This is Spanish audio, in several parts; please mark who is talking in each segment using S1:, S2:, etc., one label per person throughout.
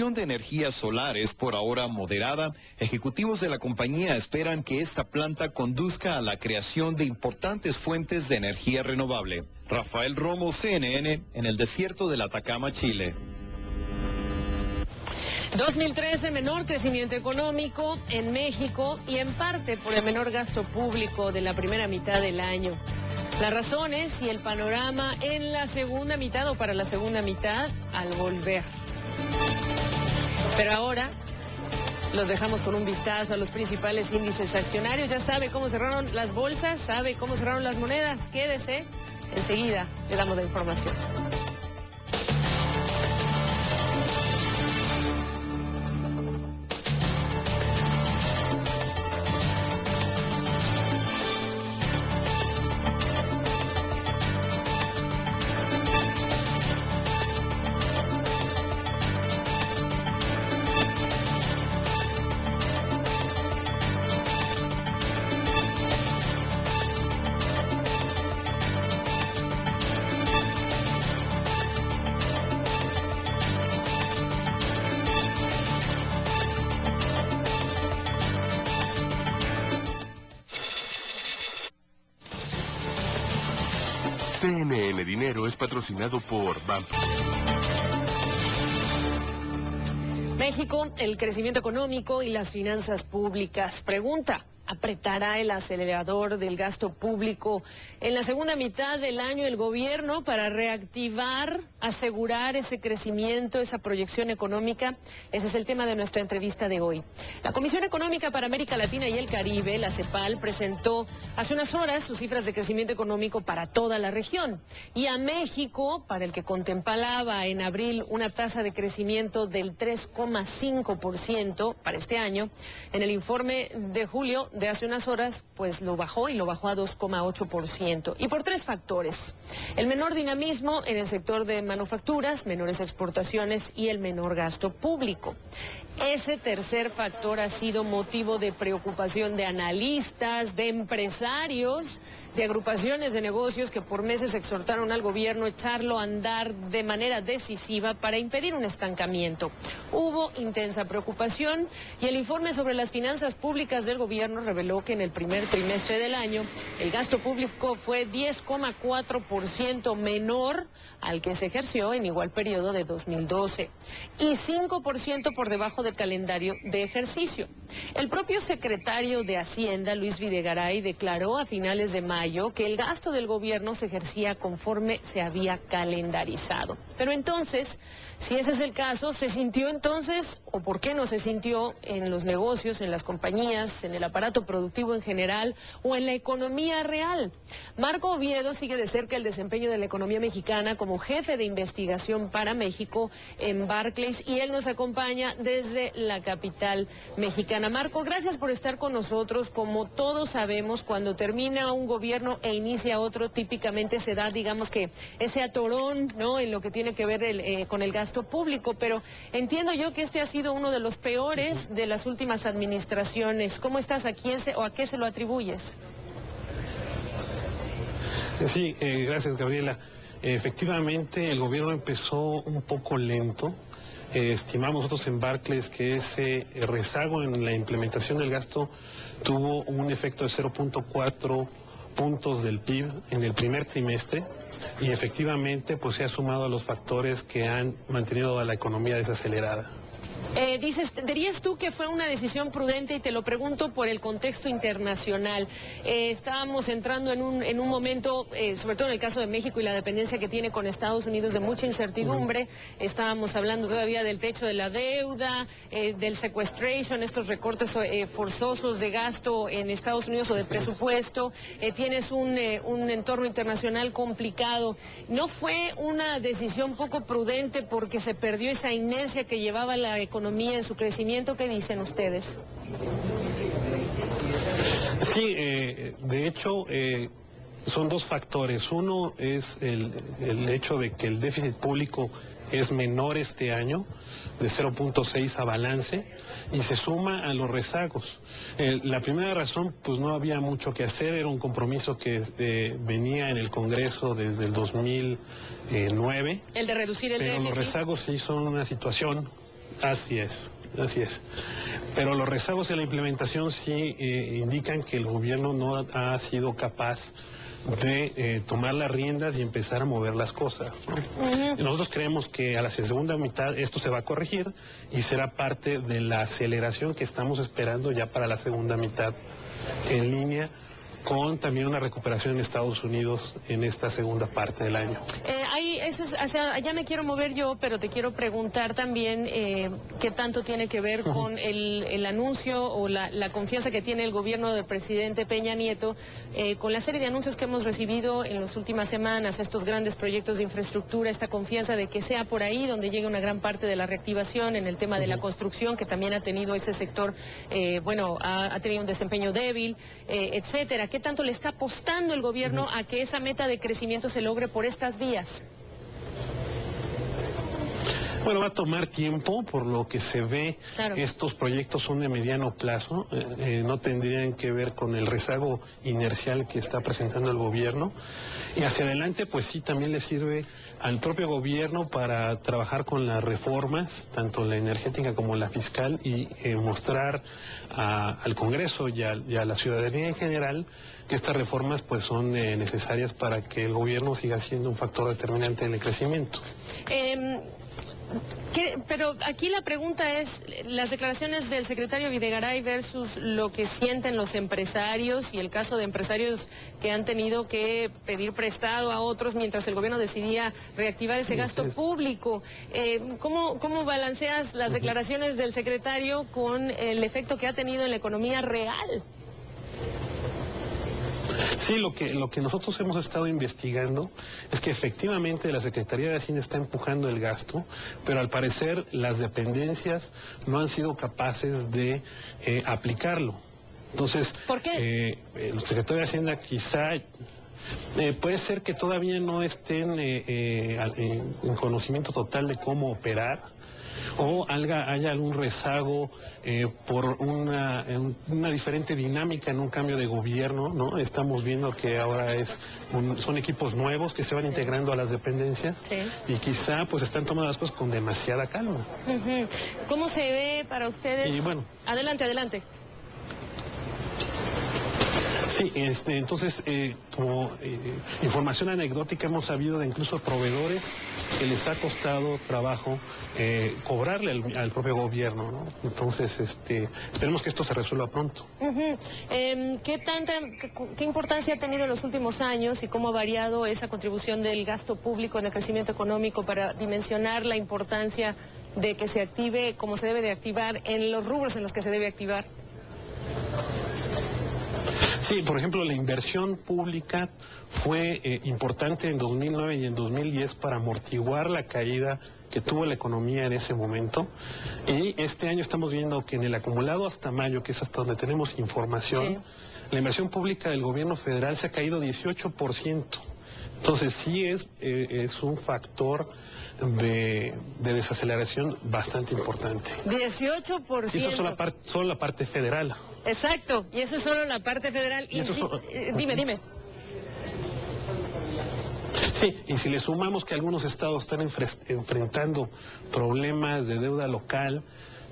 S1: producción de energía solar es por ahora moderada, ejecutivos de la compañía esperan que esta planta conduzca a la creación de importantes fuentes de energía renovable. Rafael Romo, CNN, en el desierto del Atacama, Chile.
S2: 2013, menor crecimiento económico en México y en parte por el menor gasto público de la primera mitad del año. Las razones y el panorama en la segunda mitad o para la segunda mitad al volver. Pero ahora los dejamos con un vistazo a los principales índices accionarios. Ya sabe cómo cerraron las bolsas, sabe cómo cerraron las monedas. Quédese, enseguida le damos la información.
S3: CNN Dinero es patrocinado por BAM.
S2: México, el crecimiento económico y las finanzas públicas. Pregunta, ¿apretará el acelerador del gasto público en la segunda mitad del año el gobierno para reactivar, asegurar ese crecimiento, esa proyección económica? Ese es el tema de nuestra entrevista de hoy. La Comisión Económica para América Latina y el Caribe, la CEPAL, presentó hace unas horas sus cifras de crecimiento económico para toda la región. Y a México, para el que contemplaba en abril una tasa de crecimiento del 3,5% para este año, en el informe de julio de hace unas horas, pues lo bajó a 2,8%. Y por tres factores: el menor dinamismo en el sector de manufacturas, menores exportaciones y el menor gasto público. Ese tercer factor ha sido motivo de preocupación de analistas, de empresarios, de agrupaciones de negocios que por meses exhortaron al gobierno a echarlo a andar de manera decisiva para impedir un estancamiento. Hubo intensa preocupación y el informe sobre las finanzas públicas del gobierno reveló que en el primer trimestre del año el gasto público fue 10,4% menor al que se ejerció en igual periodo de 2012 y 5% por debajo del calendario de ejercicio. El propio secretario de Hacienda, Luis Videgaray, declaró a finales de mayo que el gasto del gobierno se ejercía conforme se había calendarizado. Pero entonces, si ese es el caso, ¿se sintió entonces, o por qué no se sintió en los negocios, en las compañías, en el aparato productivo en general o en la economía real? Marco Oviedo sigue de cerca el desempeño de la economía mexicana como jefe de investigación para México en Barclays y él nos acompaña desde la capital mexicana. Marco, gracias por estar con nosotros. Como todos sabemos, cuando termina un gobierno e inicia otro, típicamente se da, digamos que ese atorón, ¿no?, en lo que tiene que ver con el gasto público, pero entiendo yo que este ha sido uno de los peores de las últimas administraciones. ¿Cómo estás? ¿A quién o a qué se lo atribuyes?
S4: Sí, gracias, Gabriela. Efectivamente, el gobierno empezó un poco lento. Estimamos nosotros en Barclays que ese rezago en la implementación del gasto tuvo un efecto de 0,4 puntos del PIB en el primer trimestre y efectivamente pues se ha sumado a los factores que han mantenido a la economía desacelerada.
S2: ¿Dirías tú que fue una decisión prudente? Y te lo pregunto por el contexto internacional. Estábamos entrando en un momento, sobre todo en el caso de México y la dependencia que tiene con Estados Unidos, de mucha incertidumbre. Estábamos hablando todavía del techo de la deuda, del sequestration, estos recortes forzosos de gasto en Estados Unidos o de presupuesto. Tienes un entorno internacional complicado. ¿No fue una decisión poco prudente porque se perdió esa inercia que llevaba la economía en su crecimiento? ¿Qué dicen ustedes?
S4: Sí, de hecho son dos factores. Uno es el hecho de que el déficit público es menor este año, de 0,6 a balance, y se suma a los rezagos. La primera razón, pues no había mucho que hacer, era un compromiso que venía en el Congreso desde el 2009.
S2: El de reducir el
S4: déficit. Pero los
S2: déficit.
S4: rezagos sí son una situación Así es. Pero los rezagos en la implementación sí indican que el gobierno no ha sido capaz de tomar las riendas y empezar a mover las cosas, ¿no? Nosotros creemos que a la segunda mitad esto se va a corregir y será parte de la aceleración que estamos esperando ya para la segunda mitad en línea, con también una recuperación en Estados Unidos en esta segunda parte del año.
S2: Ya me quiero mover yo, pero te quiero preguntar también qué tanto tiene que ver con el anuncio o la confianza que tiene el gobierno del presidente Peña Nieto con la serie de anuncios que hemos recibido en las últimas semanas, estos grandes proyectos de infraestructura, esta confianza de que sea por ahí donde llegue una gran parte de la reactivación en el tema de la construcción, que también ha tenido ese sector, ha tenido un desempeño débil, etcétera. ¿Qué tanto le está apostando el gobierno a que esa meta de crecimiento se logre por estas vías?
S4: Bueno, va a tomar tiempo, por lo que se ve,
S2: claro.
S4: Estos proyectos son de mediano plazo, no tendrían que ver con el rezago inercial que está presentando el gobierno, y hacia adelante pues sí también le sirve al propio gobierno para trabajar con las reformas, tanto la energética como la fiscal, y mostrar al Congreso y a la ciudadanía en general que estas reformas pues son necesarias para que el gobierno siga siendo un factor determinante en el crecimiento.
S2: Pero aquí la pregunta es, las declaraciones del secretario Videgaray versus lo que sienten los empresarios, y el caso de empresarios que han tenido que pedir prestado a otros mientras el gobierno decidía reactivar ese gasto público. ¿Cómo balanceas las declaraciones del secretario con el efecto que ha tenido en la economía real?
S4: Sí, lo que nosotros hemos estado investigando es que efectivamente la Secretaría de Hacienda está empujando el gasto, pero al parecer las dependencias no han sido capaces de aplicarlo. Entonces,
S2: ¿por qué?
S4: El Secretario de Hacienda quizá puede ser que todavía no estén en conocimiento total de cómo operar, o haya algún rezago por una diferente dinámica en un cambio de gobierno, ¿no? Estamos viendo que ahora son equipos nuevos que se van integrando a las dependencias, y quizá pues están tomando las cosas con demasiada calma.
S2: ¿Cómo se ve para ustedes?
S4: Y bueno,
S2: adelante.
S4: Sí, entonces, como información anecdótica, hemos sabido de incluso proveedores que les ha costado trabajo cobrarle al propio gobierno, ¿no? Entonces, esperemos que esto se resuelva pronto.
S2: ¿Qué importancia ha tenido en los últimos años y cómo ha variado esa contribución del gasto público en el crecimiento económico para dimensionar la importancia de que se active como se debe de activar en los rubros en los que se debe activar?
S4: Sí, por ejemplo, la inversión pública fue importante en 2009 y en 2010 para amortiguar la caída que tuvo la economía en ese momento. Y este año estamos viendo que en el acumulado hasta mayo, que es hasta donde tenemos información, la inversión pública del gobierno federal se ha caído 18%. Entonces sí es un factor de desaceleración bastante importante.
S2: 18%.
S4: Y eso es solo la parte federal.
S2: Exacto, y eso es solo la parte federal. Dime.
S4: Sí, y si le sumamos que algunos estados están enfrentando problemas de deuda local,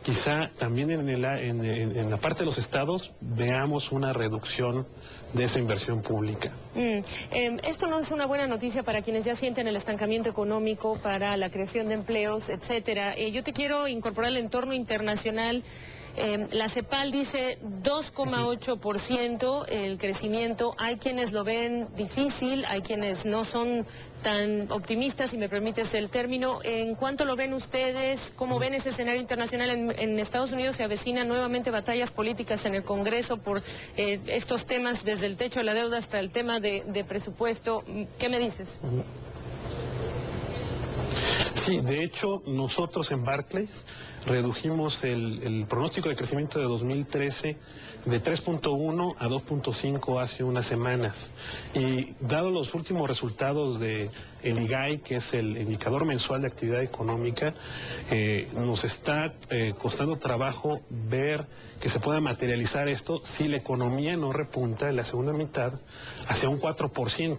S4: quizá también en la parte de los estados veamos una reducción de esa inversión pública.
S2: Esto no es una buena noticia para quienes ya sienten el estancamiento económico, para la creación de empleos, etcétera. Yo te quiero incorporar al entorno internacional. La CEPAL dice 2,8% el crecimiento. Hay quienes lo ven difícil, hay quienes no son tan optimistas, si me permites el término. ¿En cuánto lo ven ustedes? ¿Cómo ven ese escenario internacional? En Estados Unidos se avecinan nuevamente batallas políticas en el Congreso por estos temas, desde el techo de la deuda hasta el tema de presupuesto. ¿Qué me dices?
S4: Sí, de hecho, nosotros en Barclays redujimos el pronóstico de crecimiento de 2013 de 3.1 a 2.5 hace unas semanas. Y dado los últimos resultados del IGAI, que es el indicador mensual de actividad económica, nos está costando trabajo ver que se pueda materializar esto si la economía no repunta en la segunda mitad hacia un 4%,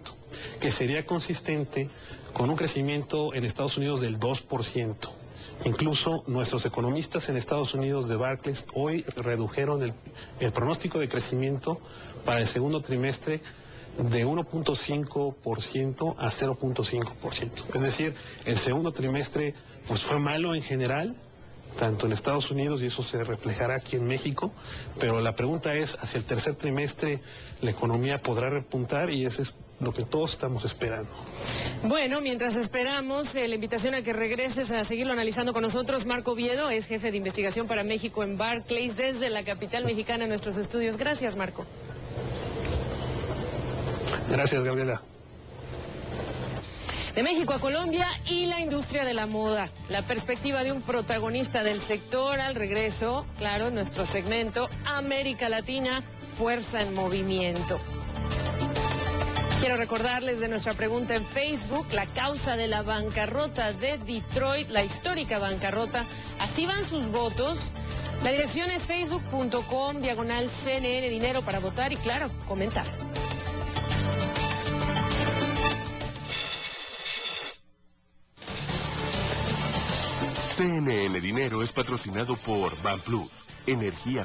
S4: que sería consistente con un crecimiento en Estados Unidos del 2%. Incluso nuestros economistas en Estados Unidos de Barclays hoy redujeron el pronóstico de crecimiento para el segundo trimestre de 1.5% a 0.5%. Es decir, el segundo trimestre pues fue malo en general, tanto en Estados Unidos, y eso se reflejará aquí en México, pero la pregunta es, hacia el tercer trimestre la economía podrá repuntar, y eso es lo que todos estamos esperando.
S2: Bueno, mientras esperamos, la invitación a que regreses a seguirlo analizando con nosotros. Marco Oviedo es jefe de investigación para México en Barclays, desde la capital mexicana en nuestros estudios. Gracias, Marco.
S4: Gracias, Gabriela.
S2: De México a Colombia y la industria de la moda. La perspectiva de un protagonista del sector al regreso, claro, en nuestro segmento América Latina, fuerza en movimiento. Quiero recordarles de nuestra pregunta en Facebook, la causa de la bancarrota de Detroit, la histórica bancarrota. Así van sus votos. La dirección es facebook.com/CNN Dinero para votar y, claro, comentar.
S3: CNN Dinero es patrocinado por Banplus, energía